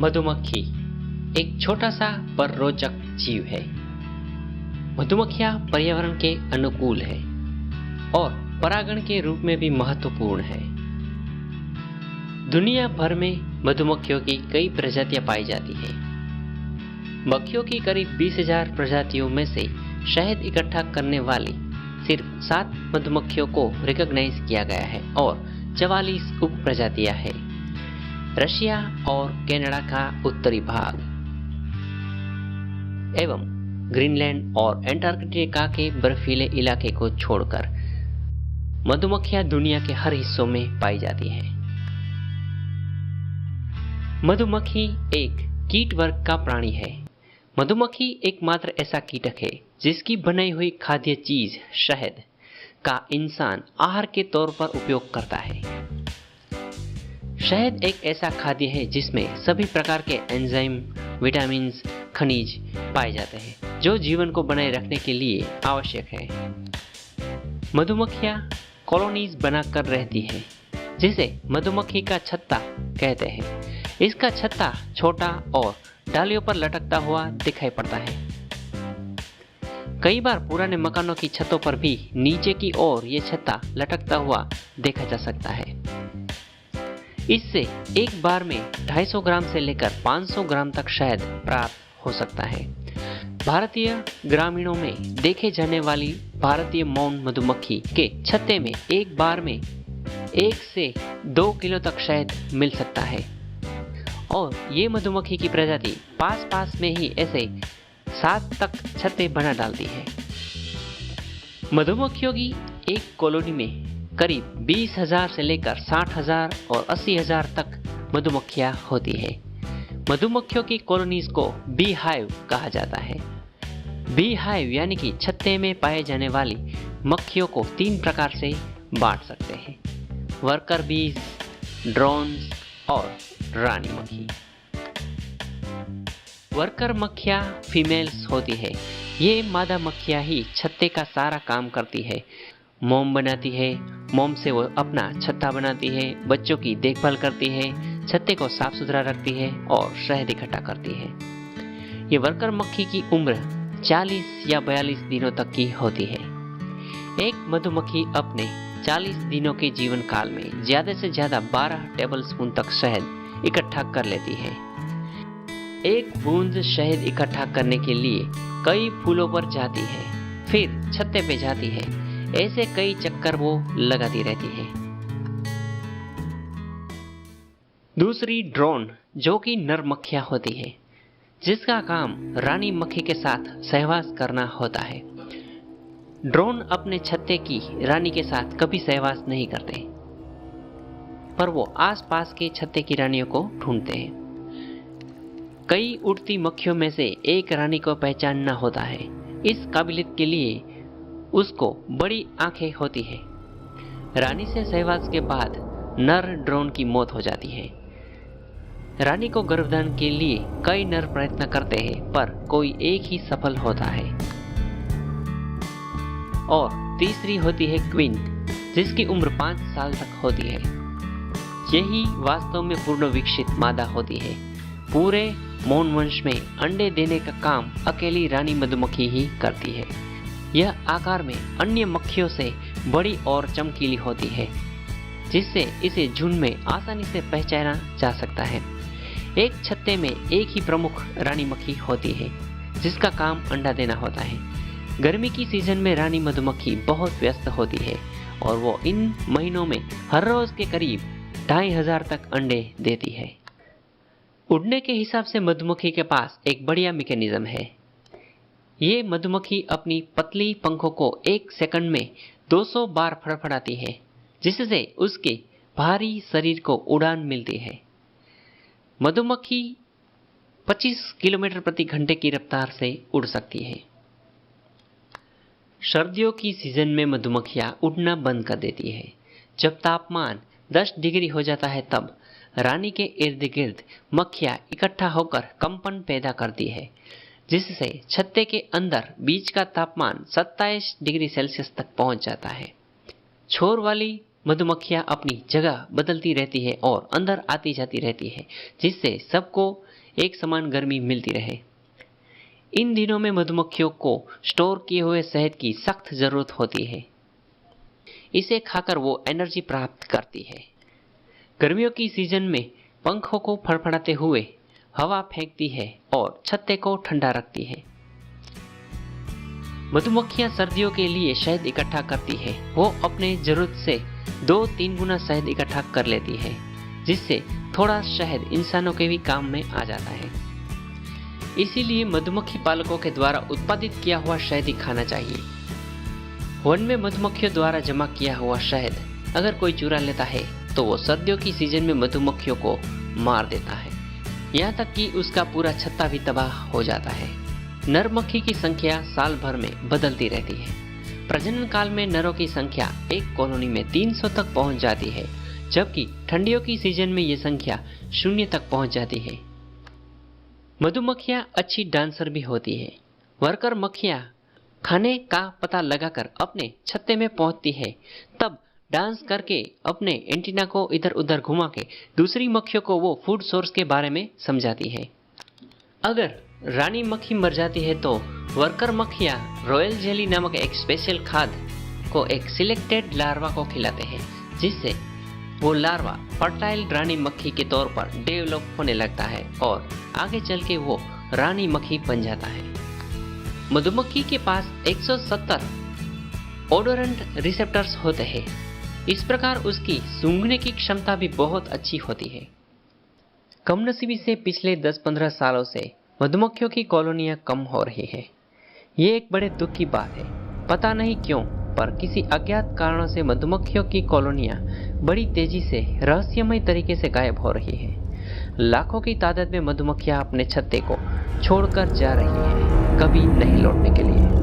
मधुमक्खी एक छोटा सा पर रोचक जीव है। मधुमक्खियां पर्यावरण के अनुकूल है और परागण के रूप में भी महत्वपूर्ण है। दुनिया भर में मधुमक्खियों की कई प्रजातियां पाई जाती है। मक्खियों की करीब 20,000 प्रजातियों में से शहद इकट्ठा करने वाली सिर्फ 7 मधुमक्खियों को रिकॉग्नाइज किया गया है और 44 उप प्रजातियां हैं। रशिया और कनाडा का उत्तरी भाग एवं ग्रीनलैंड और एंटार्कटिका के बर्फीले इलाके को छोड़कर मधुमक्खियां दुनिया के हर हिस्सों में पाई जाती हैं। मधुमक्खी एक कीट वर्ग का प्राणी है। मधुमक्खी एकमात्र ऐसा कीटक है जिसकी बनाई हुई खाद्य चीज शहद का इंसान आहार के तौर पर उपयोग करता है। शहद एक ऐसा खाद्य है जिसमें सभी प्रकार के एंजाइम, विटामिन, खनिज पाए जाते हैं जो जीवन को बनाए रखने के लिए आवश्यक है। मधुमक्खियां कॉलोनीज बनाकर रहती है जिसे मधुमक्खी का छत्ता कहते हैं। इसका छत्ता छोटा और डालियों पर लटकता हुआ दिखाई पड़ता है। कई बार पुराने मकानों की छतों पर भी नीचे की ओर यह छत्ता लटकता हुआ देखा जा सकता है। इससे एक बार में 250 ग्राम से लेकर 500 ग्राम तक शहद प्राप्त हो सकता है। भारतीय ग्रामीणों में देखे जाने वाली भारतीय मौन मधुमक्खी के छत्ते में एक बार में 1 से 2 किलो तक शहद मिल सकता है और ये मधुमक्खी की प्रजाति पास में ही ऐसे 7 तक छत्ते बना डालती है। मधुमक्खियों की एक कॉलोनी में करीब 20,000 से लेकर 60,000 और 80,000 तक मधुमक्खियां होती है। मधुमक्खियों की कॉलोनीज को बी हाइव कहा जाता है। बी हाइव यानी कि छत्ते में पाए जाने वाली मक्खियों को 3 प्रकार से बांट सकते हैं: वर्कर बीज, ड्रोन्स और रानी मक्खी। वर्कर मक्खियां फीमेल्स होती है। ये मादा मक्खियां ही छत्ते का सारा काम करती है। मोम बनाती है, मोम से वो अपना छत्ता बनाती है, बच्चों की देखभाल करती है, छत्ते को साफ सुथरा रखती है और शहद इकट्ठा करती है। ये वर्कर मक्खी की उम्र 40 या 42 दिनों तक की होती है। एक मधुमक्खी अपने 40 दिनों के जीवन काल में ज्यादा से ज्यादा 12 टेबल स्पून तक शहद इकट्ठा कर लेती है। एक बूंद शहद इकट्ठा करने के लिए कई फूलों पर जाती है, फिर छत्ते पे जाती है। ऐसे कई चक्कर वो लगाती रहती है। दूसरी ड्रोन, जो कि नर मक्खियां होती है, जिसका काम रानी मक्खी के साथ सहवास करना होता है। ड्रोन अपने छत्ते की रानी के साथ कभी सहवास नहीं करते, पर वो आसपास के छत्ते की रानियों को ढूंढते हैं। कई उड़ती मक्खियों में से एक रानी को पहचानना होता है। इस काबिलियत के लिए उसको बड़ी आंखें होती है। रानी से सहवास के बाद नर ड्रोन की मौत हो जाती है। रानी को गर्भधारण के लिए कई नर प्रयत्न करते हैं, पर कोई एक ही सफल होता है। और तीसरी होती है क्वीन, जिसकी उम्र 5 साल तक होती है। यही वास्तव में पूर्ण विकसित मादा होती है। पूरे मौन वंश में अंडे देने का काम अकेली रानी मधुमक्खी ही करती है। यह आकार में अन्य मक्खियों से बड़ी और चमकीली होती है, जिससे इसे झुंड में आसानी से पहचाना जा सकता है। एक छत्ते में एक ही प्रमुख रानी मक्खी होती है, जिसका काम अंडा देना होता है। गर्मी की सीजन में रानी मधुमक्खी बहुत व्यस्त होती है और वो इन महीनों में हर रोज के करीब 2,500 तक अंडे देती है। उड़ने के हिसाब से मधुमक्खी के पास एक बढ़िया मैकेनिज्म है। ये मधुमक्खी अपनी पतली पंखों को 1 सेकंड में 200 बार फड़फड़ाती है, जिससे उसके भारी शरीर को उड़ान मिलती है। मधुमक्खी 25 किलोमीटर प्रति घंटे की रफ्तार से उड़ सकती है। सर्दियों की सीजन में मधुमक्खियां उड़ना बंद कर देती है। जब तापमान 10 डिग्री हो जाता है तब रानी के इर्द गिर्द मक्खियां इकट्ठा होकर कंपन पैदा करती है, जिससे छत्ते के अंदर बीच का तापमान 27 डिग्री सेल्सियस तक पहुंच जाता है। छोर वाली मधुमक्खियां अपनी जगह बदलती रहती है और अंदर आती जाती रहती है, जिससे सबको एक समान गर्मी मिलती रहे। इन दिनों में मधुमक्खियों को स्टोर किए हुए शहद की सख्त जरूरत होती है। इसे खाकर वो एनर्जी प्राप्त करती है। गर्मियों की सीजन में पंखों को फड़फड़ाते हुए हवा फेंकती है और छत्ते को ठंडा रखती है। मधुमक्खियां सर्दियों के लिए शहद इकट्ठा करती है। वो अपने जरूरत से 2-3 गुना शहद इकट्ठा कर लेती है, जिससे थोड़ा शहद इंसानों के भी काम में आ जाता है। इसीलिए मधुमक्खी पालकों के द्वारा उत्पादित किया हुआ शहद ही खाना चाहिए। वन में मधुमक्खियों द्वारा जमा किया हुआ शहद अगर कोई चुरा लेता है तो वो सर्दियों की सीजन में मधुमक्खियों को मार देता है, यहाँ तक कि उसका पूरा छत्ता भी तबाह हो जाता है। नर मक्खी की संख्या साल भर में बदलती रहती है। प्रजनन काल में नरों की संख्या एक कॉलोनी में 300 तक पहुंच जाती है, जबकि ठंडियों की सीजन में ये संख्या 0 तक पहुंच जाती है। मधुमक्खियां अच्छी डांसर भी होती है। वर्कर मक्खियां खाने का पता लगाकर अपने छत्ते में पहुंचती है, तब डांस करके अपने एंटीना को इधर उधर घुमा के दूसरी मक्खियों को वो फूड सोर्स के बारे में समझाती है। अगर रानी मक्खी मर जाती है तो वर्कर मक्खियां रॉयल जेली नामक एक स्पेशल खाद्य को एक सिलेक्टेड लार्वा को खिलाते हैं, जिससे वो लार्वा फर्टाइल रानी मक्खी के तौर पर डेवलप होने लगता है और आगे चल के वो रानी मक्खी बन जाता है। मधुमक्खी के पास 170 ओडोरेंट रिसेप्टर्स होते हैं। इस प्रकार उसकी सूंघने की क्षमता भी बहुत अच्छी होती है। कमनसीबी से पिछले 10-15 सालों से मधुमक्खियों की कॉलोनियां कम हो रही है। ये एक बड़े दुख की बात है। पता नहीं क्यों, पर किसी अज्ञात कारणों से मधुमक्खियों की कॉलोनियां बड़ी तेजी से रहस्यमय तरीके से गायब हो रही है। लाखों की तादाद में मधुमक्खियां अपने छत्ते को छोड़कर जा रही हैं, कभी नहीं लौटने के लिए।